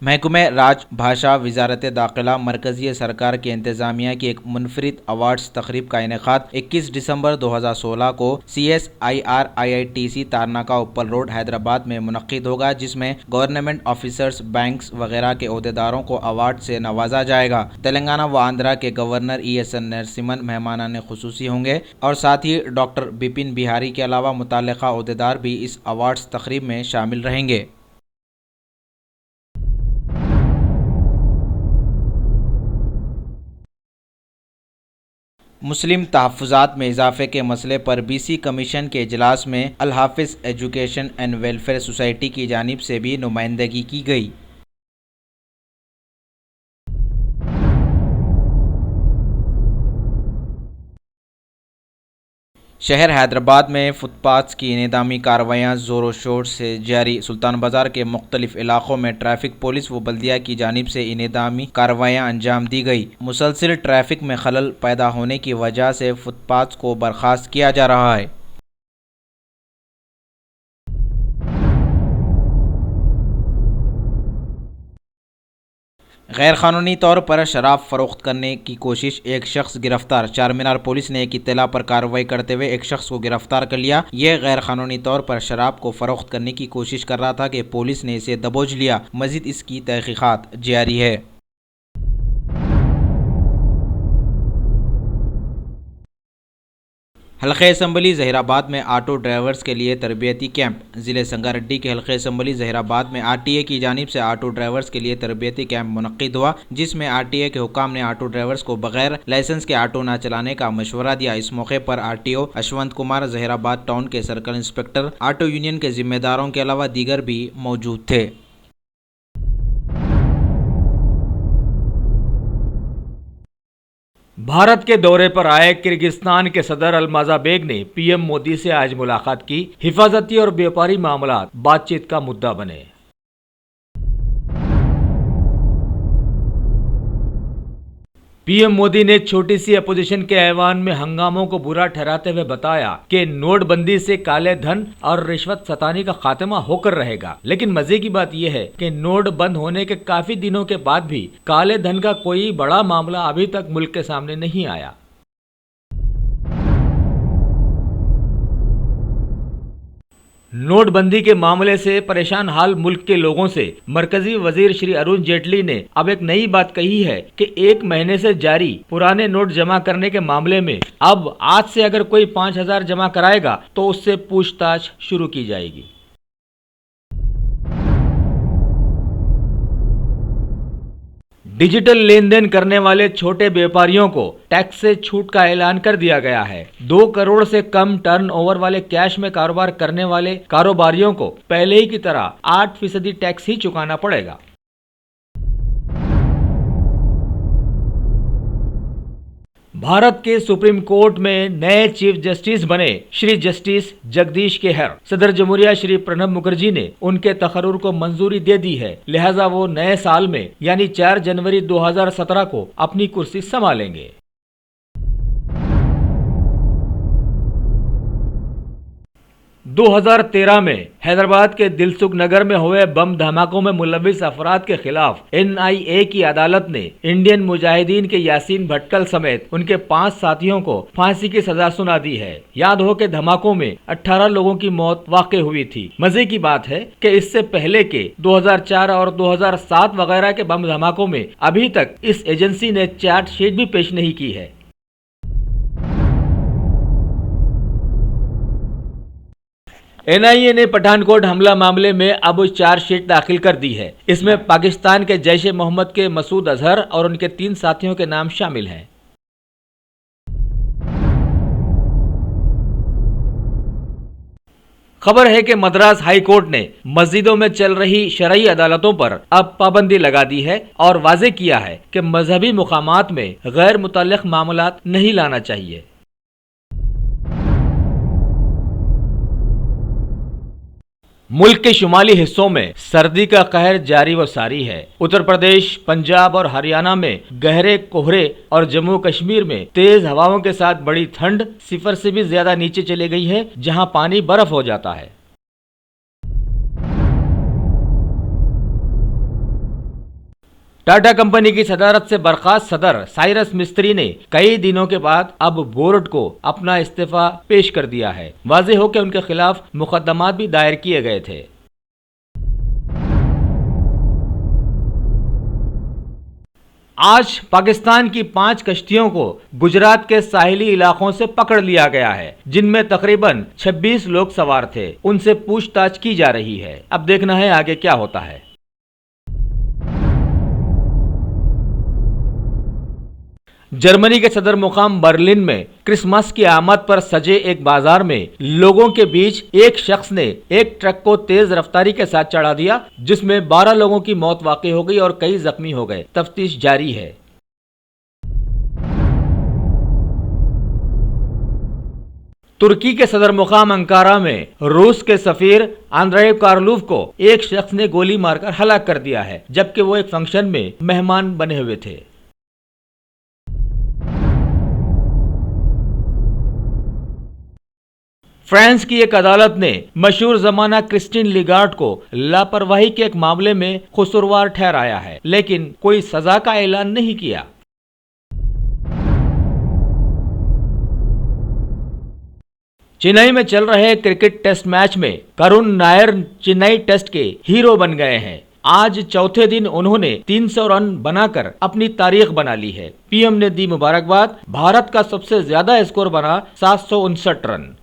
महकमे राजभाषा वजारत दाखिला मरकज़ी सरकार की इंतज़ामिया की एक मुनफरिद अवार्ड्स तकरीब का इनेकाद 21 दिसंबर 2016 को CSIR IITC तारनाका उपल रोड हैदराबाद में मुनक्किद होगा, जिसमें गवर्नमेंट ऑफिसर्स, बैंक्स वगैरह के अहदेदारों को अवार्ड से नवाजा जाएगा। तेलंगाना व आंध्रा के गवर्नर ESN नरसिम्हन मेहमानान खुसूसी होंगे और साथ ही डॉक्टर बिपिन बिहारी के अलावा मुतल्लिका अहदेदार भी इस अवार्ड्स तकरीब में शामिल रहेंगे। मुस्लिम तहफ़्फ़ुज़ात में इजाफ़े के मसले पर BC कमीशन के इजलास में अल हाफ़िज़ एजुकेशन एंड वेलफेयर सोसाइटी की जानिब से भी नुमाइंदगी की गई। शहर हैदराबाद में फुटपाथ्स की इनेदामी कार्रवाइयाँ ज़ोर शोर से जारी। सुल्तान बाज़ार के मुख्तलिफ इलाक़ों में ट्रैफिक पुलिस व बल्दिया की जानिब से इनेदामी कार्रवाइयाँ अंजाम दी गई। मुसलसिल ट्रैफिक में खलल पैदा होने की वजह से फुटपाथ्स को बर्खास्त किया जा रहा है। गैर कानूनी तौर पर शराब फरोख्त करने की कोशिश, एक शख्स गिरफ्तार। चारमीनार पुलिस ने एक इत्तला पर कार्रवाई करते हुए एक शख्स को गिरफ्तार कर लिया। यह गैर कानूनी तौर पर शराब को फरोख्त करने की कोशिश कर रहा था कि पुलिस ने इसे दबोच लिया। मजीद इसकी तहकीकात जारी है। हल्के असम्बली ज़हीराबाद में ऑटो ड्राइवर्स के लिए तरबियती कैंप। ज़िले संगारेड्डी के हल्के असम्बली ज़हीराबाद में RTA की जानिब से ऑटो ड्राइवर्स के लिए तरबियती कैंप मुनक्किद हुआ, जिसमें RTA के हुकाम ने ऑटो ड्राइवर्स को बगैर लाइसेंस के ऑटो न चलाने का मशवरा दिया। इस मौके पर RTO अश्वंत कुमार, ज़हीराबाद टाउन के सर्कल इंस्पेक्टर, ऑटो यूनियन के जिम्मेदारों के अलावा दीगर भी मौजूद थे। भारत के दौरे पर आए किर्गिस्तान के सदर अलमाज़ाबेग ने PM मोदी से आज मुलाकात की। हिफाजती और व्यापारी मामलात बातचीत का मुद्दा बने। PM मोदी ने छोटी सी अपोजिशन के ऐवान में हंगामों को बुरा ठहराते हुए बताया कि नोटबंदी से काले धन और रिश्वत सतानी का खात्मा होकर रहेगा। लेकिन मजे की बात यह है कि नोट बंद होने के काफी दिनों के बाद भी काले धन का कोई बड़ा मामला अभी तक मुल्क के सामने नहीं आया। नोटबंदी के मामले से परेशान हाल मुल्क के लोगों से मरकजी वजीर श्री अरुण जेटली ने अब एक नई बात कही है कि 1 महीने से जारी पुराने नोट जमा करने के मामले में अब आज से अगर कोई 5,000 जमा कराएगा तो उससे पूछताछ शुरू की जाएगी। डिजिटल लेन देन करने वाले छोटे व्यापारियों को टैक्स से छूट का ऐलान कर दिया गया है। 2 करोड़ से कम टर्नओवर वाले कैश में कारोबार करने वाले कारोबारियों को पहले ही की तरह 8% टैक्स ही चुकाना पड़ेगा। भारत के सुप्रीम कोर्ट में नए चीफ जस्टिस बने श्री जस्टिस जगदीश केहर। सदर जमहूरिया श्री प्रणब मुखर्जी ने उनके तकर्रुर को मंजूरी दे दी है, लिहाजा वो नए साल में यानी 4 जनवरी 2017 को अपनी कुर्सी संभालेंगे। 2013 में हैदराबाद के दिलसुख नगर में हुए बम धमाकों में मुलविस अफराद के खिलाफ NIA की अदालत ने इंडियन मुजाहिदीन के यासीन भटकल समेत उनके 5 साथियों को फांसी की सजा सुना दी है। याद हो कि धमाकों में 18 लोगों की मौत वाक़ई हुई थी। मजे की बात है कि इससे पहले के 2004 और 2007 वगैरह के बम धमाकों में अभी तक इस एजेंसी ने चार्जशीट भी पेश नहीं की है। NIA ने पठानकोट हमला मामले में अब चार्जशीट दाखिल कर दी है। इसमें पाकिस्तान के जैश ए मोहम्मद के मसूद अजहर और उनके 3 साथियों के नाम शामिल हैं। खबर है कि मद्रास हाई कोर्ट ने मस्जिदों में चल रही शरई अदालतों पर अब पाबंदी लगा दी है और वाजे किया है कि मजहबी मुकामात में गैर मुतल्लिक मामलात नहीं लाना चाहिए। मुल्क के शुमाली हिस्सों में सर्दी का कहर जारी व सारी है। उत्तर प्रदेश, पंजाब और हरियाणा में गहरे कोहरे और जम्मू कश्मीर में तेज हवाओं के साथ बड़ी ठंड 0 से भी ज्यादा नीचे चली गई है, जहां पानी बर्फ हो जाता है। टाटा कंपनी की सदारत से बर्खास्त सदर साइरस मिस्त्री ने कई दिनों के बाद अब बोर्ड को अपना इस्तीफा पेश कर दिया है। वाज़ेह हो कि उनके खिलाफ मुकदमात भी दायर किए गए थे। आज पाकिस्तान की 5 कश्तियों को गुजरात के साहिली इलाकों से पकड़ लिया गया है, जिनमें तकरीबन 26 लोग सवार थे। उनसे पूछताछ की जा रही है। अब देखना है आगे क्या होता है। जर्मनी के सदर मुकाम बर्लिन में क्रिसमस की आमद पर सजे एक बाजार में लोगों के बीच एक शख्स ने एक ट्रक को तेज रफ्तारी के साथ चढ़ा दिया, जिसमें 12 लोगों की मौत वाक़ई हो गई और कई जख्मी हो गए। तफ्तीश जारी है। तुर्की के सदर मुकाम अंकारा में रूस के सफीर आंद्रेव कार्लूव को एक शख्स ने गोली मारकर हलाक कर दिया है, जबकि वो एक फंक्शन में मेहमान बने हुए थे। फ्रांस की एक अदालत ने मशहूर जमाना क्रिस्टीन लिगार्ड को लापरवाही के एक मामले में कसूरवार ठहराया है, लेकिन कोई सजा का ऐलान नहीं किया। चेन्नई में चल रहे क्रिकेट टेस्ट मैच में करुण नायर चेन्नई टेस्ट के हीरो बन गए हैं। आज चौथे दिन उन्होंने 300 रन बनाकर अपनी तारीख बना ली है। पीएम ने दी मुबारकबाद। भारत का सबसे ज्यादा स्कोर बना 759 रन।